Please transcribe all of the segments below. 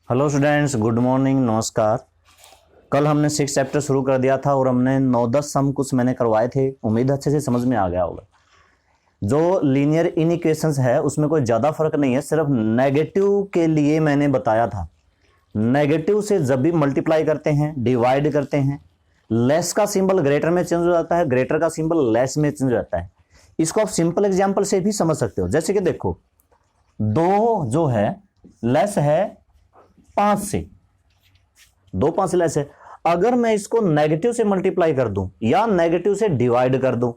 Hello students, good morning, नमस्कार। कल हमने 6 चैप्टर शुरू कर दिया था और हमने 9-10 सम कुछ मैंने करवाए थे। उम्मीद अच्छे से समझ में आ गया होगा। जो लीनियर इनइक्वेशंस है उसमें कोई ज़्यादा फर्क नहीं है, सिर्फ नेगेटिव के लिए मैंने बताया था। नेगेटिव से जब भी मल्टीप्लाई करते हैं, डिवाइड करते हैं, लेस का सिंबल ग्रेटर में चेंज हो जाता है, ग्रेटर का सिंबल लेस में चेंज हो जाता है। इसको आप सिंपल एग्जाम्पल से भी समझ सकते हो। जैसे कि देखो, 2 जो है लेस है 5 से, 2 5 से लेस है। अगर मैं इसको नेगेटिव से मल्टीप्लाई कर दूं या नेगेटिव से डिवाइड कर दूं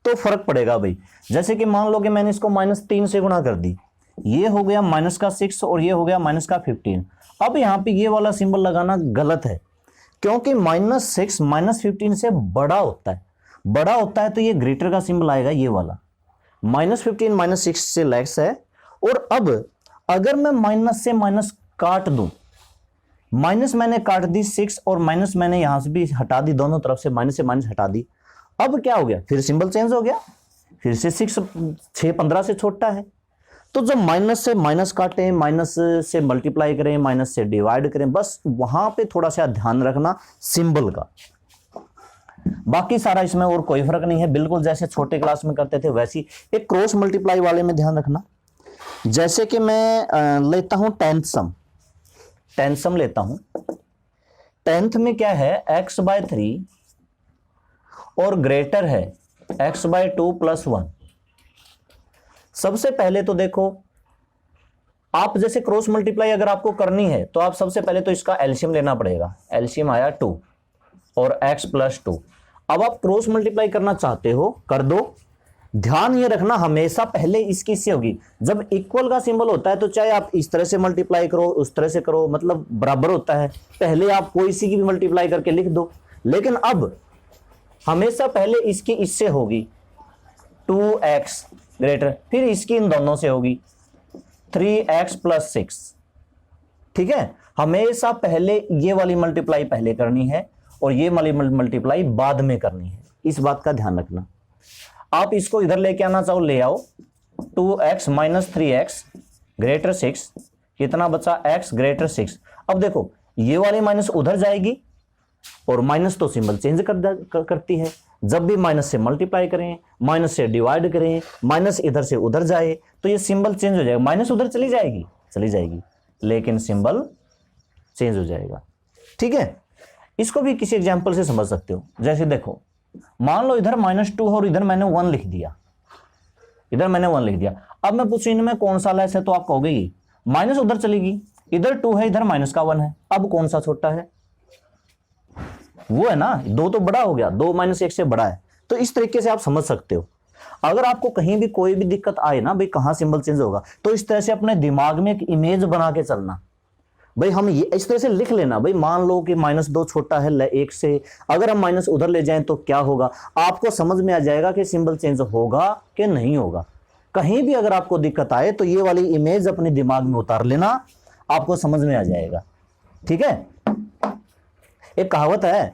तो फर्क पड़ेगा भाई। जैसे कि मान लो कि मैंने इसको -3 से गुणा कर दी, ये हो गया -6 और ये हो गया -15। अब यहां पे ये वाला सिंबल लगाना गलत है, क्योंकि -6 -15 से बड़ा होता है। बड़ा होता है तो ये ग्रेटर का सिंबल आएगा, ये वाला। -15 -6 से लेस है। और अब अगर मैं माइनस से माइनस काट दूं, माइनस मैंने काट दी 6 और माइनस मैंने यहां से भी हटा दी, दोनों तरफ से माइनस हटा दी। अब क्या हो गया, फिर सिंबल चेंज हो गया, फिर से 6 15 से छोटा है। तो जब माइनस से माइनस काटें, माइनस से मल्टीप्लाई करें, माइनस से डिवाइड करें, बस वहां पे थोड़ा सा ध्यान रखना सिंबल का। बाकी सारा इसमें और कोई फर्क नहीं है, बिल्कुल जैसे छोटे क्लास में करते थे वैसी। एक क्रॉस मल्टीप्लाई वाले में ध्यान रखना। जैसे कि मैं लेता हूं 10th सम लेता हूं। 10th में क्या है, x/3 और ग्रेटर है x/2 + 1। सबसे पहले तो देखो, आप जैसे क्रॉस मल्टीप्लाई अगर आपको करनी है तो आप सबसे पहले तो इसका एलसीएम लेना पड़ेगा। एलसीएम आया 2 और x + 2। अब आप क्रॉस मल्टीप्लाई करना चाहते हो, कर दो। ध्यान ये रखना, हमेशा पहले इसकी से होगी। जब इक्वल का सिंबल होता है तो चाहे आप इस तरह से मल्टीप्लाई करो, उस तरह से करो, मतलब बराबर होता है। पहले आप कोई सी की भी मल्टीप्लाई करके लिख दो। लेकिन अब हमेशा पहले इसकी इससे होगी 2x ग्रेटर, फिर इसकी इन दोनों से होगी 3x + 6। ठीक है, हमेशा पहले ये वाली मल्टीप्लाई पहले करनी है और ये वाली मल्टीप्लाई बाद में करनी है। इस बात का ध्यान रखना। आप इसको इधर लेके आना चाहो, ले आओ। 2x - 3x ग्रेटर 6, कितना बचा, x ग्रेटर 6। अब देखो, ये वाली माइनस उधर जाएगी और माइनस तो सिंबल चेंज करती है। जब भी माइनस से मल्टीप्लाई करें, माइनस से डिवाइड करें, माइनस इधर से उधर जाए तो ये सिंबल चेंज हो जाएगा। माइनस उधर चली जाएगी, लेकिन सिंबल चेंज हो जाएगा। ठीक है, इसको भी किसी एग्जाम्पल से समझ सकते हो। जैसे देखो, मान लो इधर -2 और इधर मैंने 1 लिख दिया, अब मैं पूछूं इनमें कौन सा लेस है, तो आप कहोगे ये। माइनस उधर चलेगी, इधर 2 है, इधर -1 है। अब कौन सा छोटा है, वो है ना। 2 तो बड़ा हो गया, 2 - 1 से बड़ा है। तो इस तरीके से आप समझ सकते हो। अगर आपको कहीं भी कोई भी दिक्कत आए ना भाई, कहां सिंबल चेंज होगा, तो इस तरह से अपने दिमाग में एक इमेज बना के चलना भाई। हम ये इस तरह से लिख लेना भाई। मान लो कि -2 छोटा है 1 से, अगर हम माइनस उधर ले जाएं तो क्या होगा, आपको समझ में आ जाएगा कि सिंबल चेंज होगा कि नहीं होगा। कहीं भी अगर आपको दिक्कत आए तो ये वाली इमेज अपने दिमाग में उतार लेना, आपको समझ में आ जाएगा। ठीक है, एक कहावत है,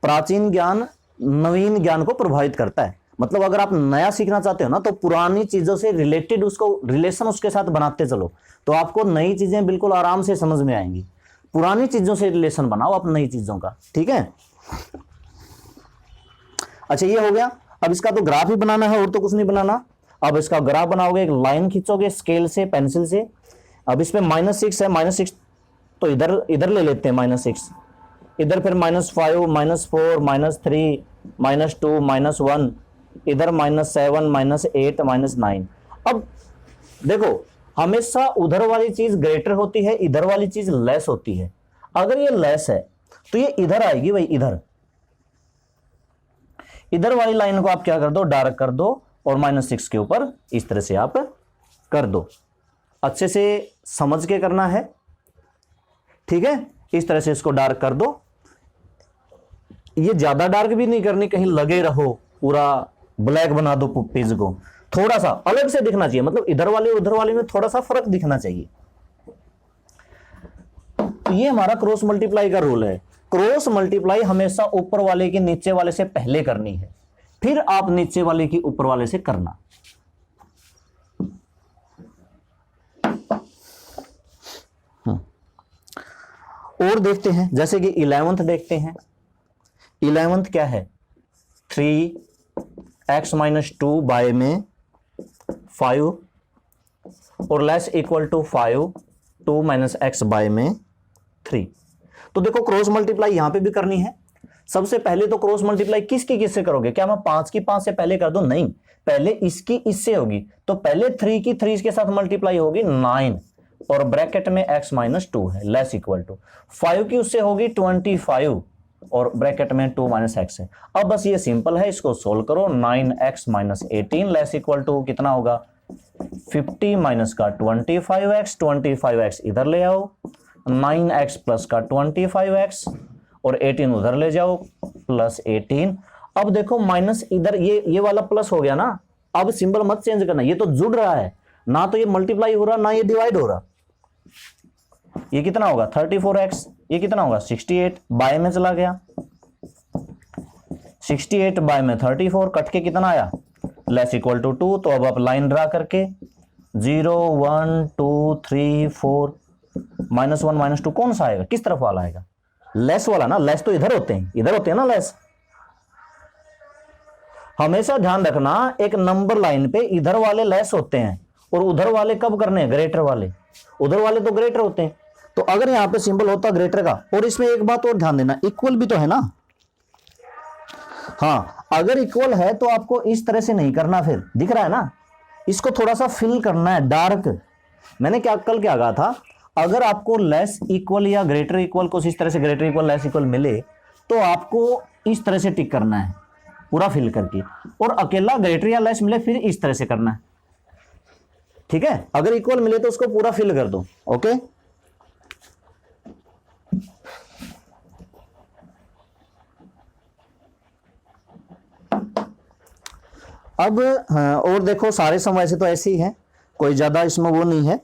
प्राचीन ज्ञान नवीन ज्ञान को प्रभावित करता है। मतलब अगर आप नया सीखना चाहते हो ना, तो पुरानी चीजों से रिलेटेड उसको रिलेशन उसके साथ बनाते चलो, तो आपको नई चीजें बिल्कुल आराम से समझ में आएंगी। पुरानी चीजों से रिलेशन बनाओ आप नई चीजों का। ठीक है, अच्छा ये हो गया। अब इसका तो ग्राफ ही बनाना है और तो कुछ नहीं बनाना। अब इसका ग्राफ बनाओगे, एक लाइन खींचोगे स्केल से, पेंसिल से। अब इसमें -6 है, -6 तो इधर ले लेते हैं -6, इधर फिर -5 -4 -3 -2 -1, इधर -7 -8 -9। अब देखो, हमेशा उधर वाली चीज ग्रेटर होती है, इधर वाली चीज लेस होती है। अगर ये लेस है तो ये इधर आएगी भाई, इधर वाली लाइन को आप क्या कर दो, डार्क कर दो और -6 के ऊपर इस तरह से आप कर दो। अच्छे से समझ के करना है। ठीक है, इस तरह से इसको डार्क कर दो। ये ज्यादा डार्क भी नहीं करनी, कहीं लगे रहो, पूरा ब्लैक बना दो पेज को। थोड़ा सा अलग से दिखना चाहिए, मतलब इधर वाले उधर वाले में थोड़ा सा फर्क दिखना चाहिए। ये हमारा क्रॉस मल्टीप्लाई का रूल है। क्रॉस मल्टीप्लाई हमेशा ऊपर वाले की नीचे वाले से पहले करनी है, फिर आप नीचे वाले की ऊपर वाले से करना। और देखते हैं, जैसे कि 11th देखते हैं। 11th क्या है, 3x माइनस 2 बाय में 5 और less equal to 5 2 minus x by में 3। तो देखो क्रॉस मल्टीप्लाई यहां पे भी करनी है। सबसे पहले तो क्रॉस मल्टीप्लाई किसकी किससे करोगे, क्या मैं 5 की 5 से पहले कर दूं, नहीं, पहले इसकी इससे होगी। तो पहले 3 की 3 के साथ मल्टीप्लाई होगी 9 और ब्रैकेट में x माइनस 2 है, लेस इक्वल टू 5 की उससे होगी 25 और ब्रैकेट में 2 माइनस एक्स है। अब बस ये सिंपल है, इसको सोल्व करो। 9x minus 18 less equal to कितना होगा, 50 माइनस का 25x, 25x इधर ले आओ, 9x प्लस का 25x और 18 उधर ले जाओ प्लस 18। अब देखो माइनस इधर ये वाला प्लस हो गया ना, अब सिंबल मत चेंज करना, ये तो जुड़ रहा है ना, तो ये मल्टीप्लाई हो रहा ना ये डिवाइड हो रहा। ये कितना होगा 34x, ये कितना होगा 68, बाय में चला गया 68 बाय में 34, कट के कितना आया लेस इक्वल टू 2। तो अब आप लाइन ड्रा करके 0 1 2 3 4 -1 -2 कौन सा आएगा, किस तरफ वाला आएगा, लेस वाला ना, लेस तो इधर होते हैं ना लेस। हमेशा ध्यान रखना एक नंबर लाइन पे इधर वाले लेस होते हैं और उधर वाले कब करने हैं, ग्रेटर वाले, उधर वाले तो ग्रेटर होते हैं। तो अगर यहां पे सिंबल होता ग्रेटर का, और इसमें एक बात और ध्यान देना, इक्वल भी तो है ना, हाँ, अगर इक्वल है तो आपको इस तरह से नहीं करना, फिर दिख रहा है ना, इसको थोड़ा सा फिल करना है डार्क। मैंने कल क्या कहा था, अगर आपको लेस इक्वल या ग्रेटर इक्वल को इस तरह से ग्रेटर इक्वल लेस इक्वल मिले तो आपको इस तरह से टिक करना है पूरा फिल करके, और अकेला ग्रेटर या लेस मिले फिर इस तरह से करना है, ठीक है। अगर इक्वल मिले तो उसको पूरा फिल कर दो, ओके। अब और देखो सारे सम वैसे तो ऐसे ही हैं, कोई ज्यादा इसमें वो नहीं है।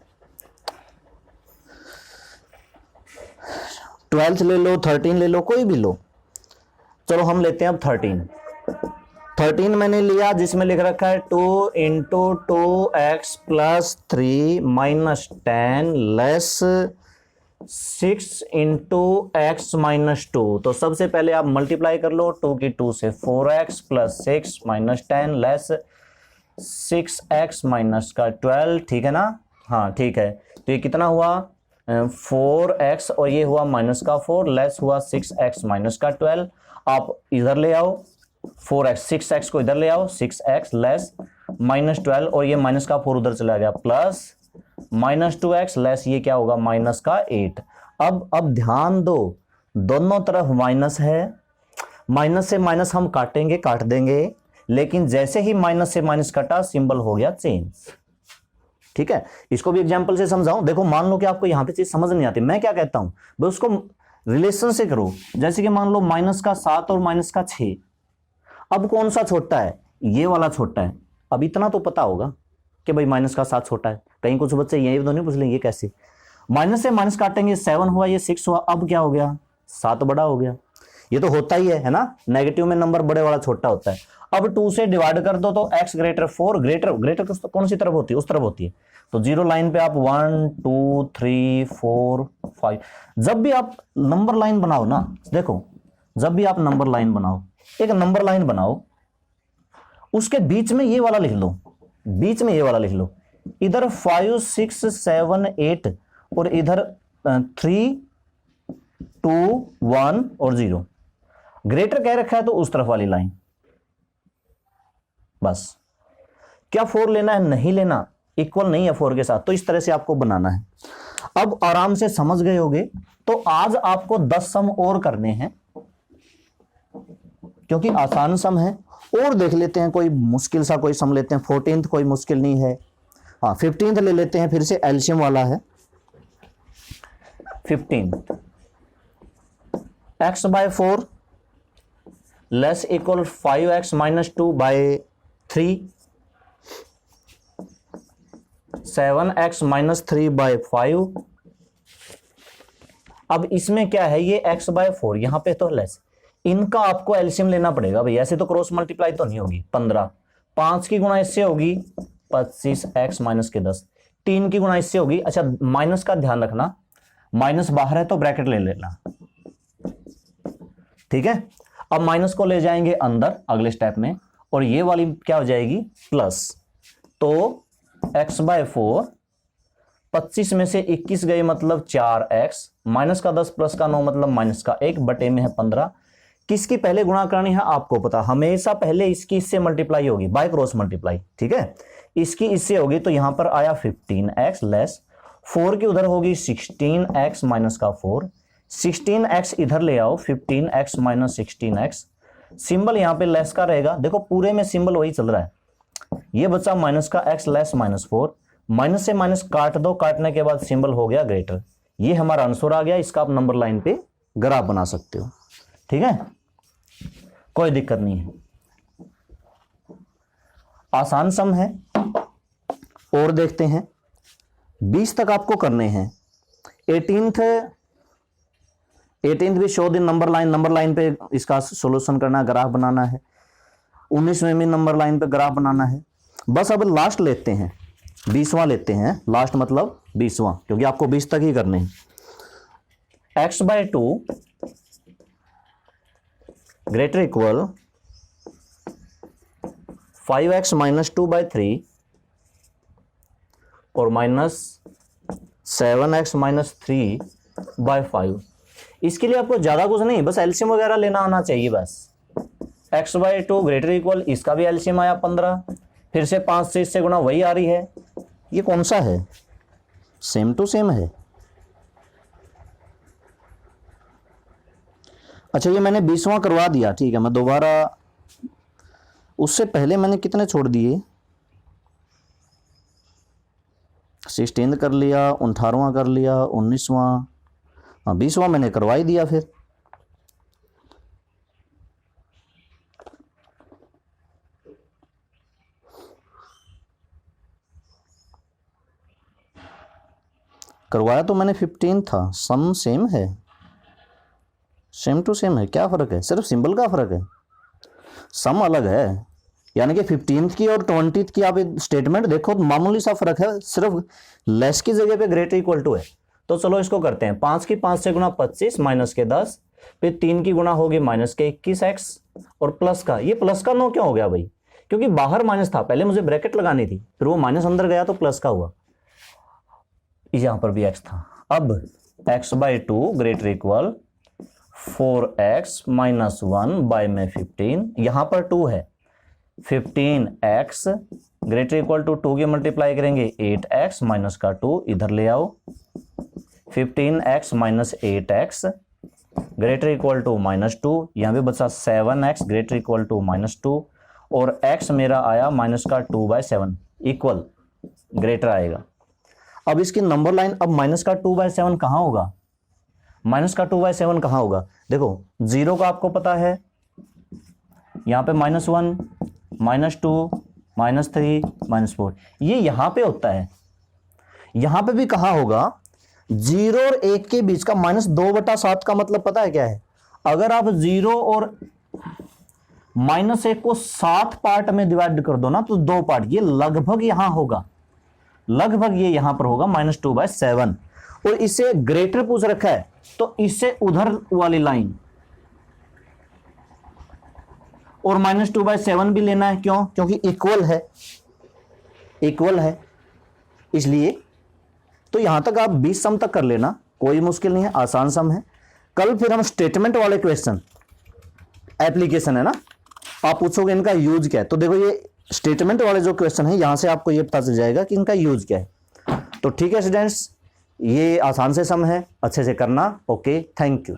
12th ले लो, 13 ले लो, कोई भी लो। चलो हम लेते हैं अब 13 मैंने लिया जिसमें लिख रखा है 2 into 2x plus 3 minus 10 less 6 into x minus 2। तो सबसे पहले आप मल्टीप्लाई कर लो, 2 की 2 से 4x plus 6 minus 10 less 6x minus का 12, ठीक है ना, हाँ ठीक है। तो ये कितना हुआ 4x और ये हुआ माइनस का 4 लेस हुआ 6x माइनस का 12। आप इधर ले आओ 4x, 6x को इधर ले आओ, 6x लेस माइनस 12 और ये माइनस का 4 उधर चला गया प्लस माइनस 2x लेस ये क्या होगा माइनस का 8। अब ध्यान दो, दोनों तरफ माइनस है, माइनस से माइनस हम काट देंगे, लेकिन जैसे ही माइनस से माइनस कटा सिंबल हो गया चेंज, ठीक है। इसको भी एग्जांपल से समझाऊं, देखो मान लो कि आपको यहां पे चीज समझ नहीं आती, मैं क्या कहता हूं भाई उसको रिलेशन से करो। जैसे कि मान लो माइनस का 7 और माइनस का 6, अब कौन सा छोटा है, ये वाला छोटा है। अब इतना तो पता होगा कि भाई माइनस का 7 छोटा है, कहीं कुछ बच्चे ये तो नहीं पूछ लेंगे कैसे, माइनस से माइनस काटेंगे 7 हुआ, ये 6 हुआ, अब क्या हो गया 7 बड़ा हो गया। ये तो होता ही है ना, नेगेटिव में नंबर बड़े वाला छोटा होता है। अब 2 से डिवाइड कर दो तो x ग्रेटर 4, ग्रेटर कौन सी तरफ होती है, उस तरफ होती है। तो 0 लाइन पे आप 1 2 3 4 5, जब भी आप नंबर लाइन बनाओ ना, देखो जब भी आप नंबर लाइन बनाओ, एक नंबर लाइन बनाओ, उसके बीच में ये वाला लिख लो, बीच में ये वाला लिख लो, इधर 5 6 7 8 और इधर 3 2 1 और 0। ग्रेटर कह रखा है तो उस तरफ वाली लाइन, बस। क्या 4 लेना है, नहीं लेना, इक्वल नहीं है 4 के साथ, तो इस तरह से आपको बनाना है। अब आराम से समझ गए होगे। तो आज आपको 10 सम और करने हैं क्योंकि आसान सम है, और देख लेते हैं कोई मुश्किल सा कोई सम लेते हैं। 14th कोई मुश्किल नहीं है, हाँ 15th ले लेते हैं, फिर से एल्शियम वाला है। 15 x by 4 less equal 5x minus 2 by 3, 7x minus 3 by 5। अब इसमें क्या है, ये x बाय 4 यहां पे तो लेस, इनका आपको एलसीएम लेना पड़ेगा भाई, ऐसे तो क्रॉस मल्टीप्लाई तो नहीं होगी। 15 5 की गुणा इससे होगी 25x माइनस के 10, 3 की गुणा इससे होगी। अच्छा माइनस का ध्यान रखना, माइनस बाहर है तो ब्रैकेट ले लेना, ठीक है। अब माइनस को ले जाएंगे अंदर अगले स्टेप में, और ये वाली क्या हो जाएगी प्लस, तो x/4, 25 में से 21 गए मतलब 4x, माइनस का 10 प्लस का 9 मतलब माइनस का 1, बटे में है 15। किसकी पहले गुणा करनी है आपको पता, हमेशा पहले इसकी इससे मल्टीप्लाई होगी, बाय क्रॉस मल्टीप्लाई, ठीक है। इसकी इससे होगी तो यहां पर आया 15x लेस 4 की उधर होगी 16x माइनस का 4, 16x इधर ले आओ 15x माइनस 16x, सिंबल यहां पे लेस का रहेगा, देखो पूरे में सिंबल वही चल रहा है। ये बचा माइनस का x लेस माइनस 4, माइनस से माइनस काट दो, काटने के बाद सिंबल हो गया ग्रेटर। ये हमारा आंसर आ गया, इसका आप नंबर लाइन पे ग्राफ बना सकते हो, ठीक है, कोई दिक्कत नहीं है, आसान सम है। और देखते हैं 20 तक आपको करने हैं। 18th भी शो द नंबर लाइन पे इसका सॉल्यूशन करना है, ग्राफ बनाना है। 19वें भी नंबर लाइन पे ग्राफ बनाना है। बस अब लास्ट लेते हैं, 20वां लेते हैं, लास्ट मतलब 20वां, क्योंकि आपको 20 तक ही करने हैं। x/2 greater equal 5x minus 2/3 और माइनस 7x माइनस 3/5। इसके लिए आपको ज्यादा कुछ नहीं, बस एलसीएम वगैरह लेना आना चाहिए बस। x/2 ग्रेटर इक्वल, इसका भी एलसीएम आया 15, फिर से 5 से इससे गुणा वही आ रही है। ये कौन सा है, सेम टू सेम है। अच्छा ये मैंने 20वां करवा दिया, ठीक है, मैं दोबारा, उससे पहले मैंने कितने छोड़ दिए, 16 कर लिया, 18वां कर लिया, 19वां, हाँ 20वां मैंने करवा ही दिया। फिर करवाया तो मैंने 15 था, सम सेम है, सेम टू सेम है, क्या फर्क है, सिर्फ सिंबल का फर्क है, सम अलग है। यानी कि 15th की और 20th की आप स्टेटमेंट देखो तो मामूली सा फर्क है, सिर्फ लेस की जगह पे ग्रेटर इक्वल टू है। तो चलो इसको करते हैं, 5 की 5 से गुणा 25 माइनस के 10, फिर 3 की गुणा होगी माइनस के 21x, और प्लस का, ये प्लस का 9 क्यों हो गया भाई, क्योंकि बाहर माइनस था, पहले मुझे ब्रैकेट लगानी थी, फिर वो माइनस अंदर गया तो प्लस का हुआ, यहां पर भी x था। अब x/2 greater equal 4x minus 1 bye में 15, यहां पर 2 है, 15x ग्रेटर इक्वल टू 2 की मल्टीप्लाई करेंगे 8x माइनस का 2, इधर ले आओ, 15x minus 8x greater equal to minus 2, यहां भी बचा 7x greater equal to minus 2, और x मेरा आया माइनस का 2/7 इक्वल ग्रेटर आएगा। अब इसकी नंबर लाइन, अब माइनस का 2/7 कहां होगा, माइनस का 2/7 कहां होगा, देखो 0 का आपको पता है, यहां पे -1 -2 -3 -4, ये यहां पे होता है, यहां पे भी कहां होगा, 0 और 1 के बीच का -2/7 का मतलब पता है क्या है, अगर आप 0 और -1 को 7 पार्ट में डिवाइड कर दो ना तो 2 पार्ट, ये लगभग यहां होगा, लगभग ये यहां पर होगा -2/7। और इसे ग्रेटर पूछ रखा है तो इससे उधर वाली लाइन और -2/7 भी लेना है, क्यों, क्योंकि इक्वल है, इक्वल है इसलिए। तो यहां तक आप 20 सम तक कर लेना, कोई मुश्किल नहीं है, आसान सम है। कल फिर हम स्टेटमेंट वाले क्वेश्चन, एप्लीकेशन है ना, आप पूछोगे इनका यूज क्या है, तो देखो ये स्टेटमेंट वाले जो क्वेश्चन है यहां से आपको ये पता चल जाएगा कि इनका यूज क्या है। तो ठीक है स्टूडेंट्स, ये आसान से सम है, अच्छे से करना। Okay, thank you.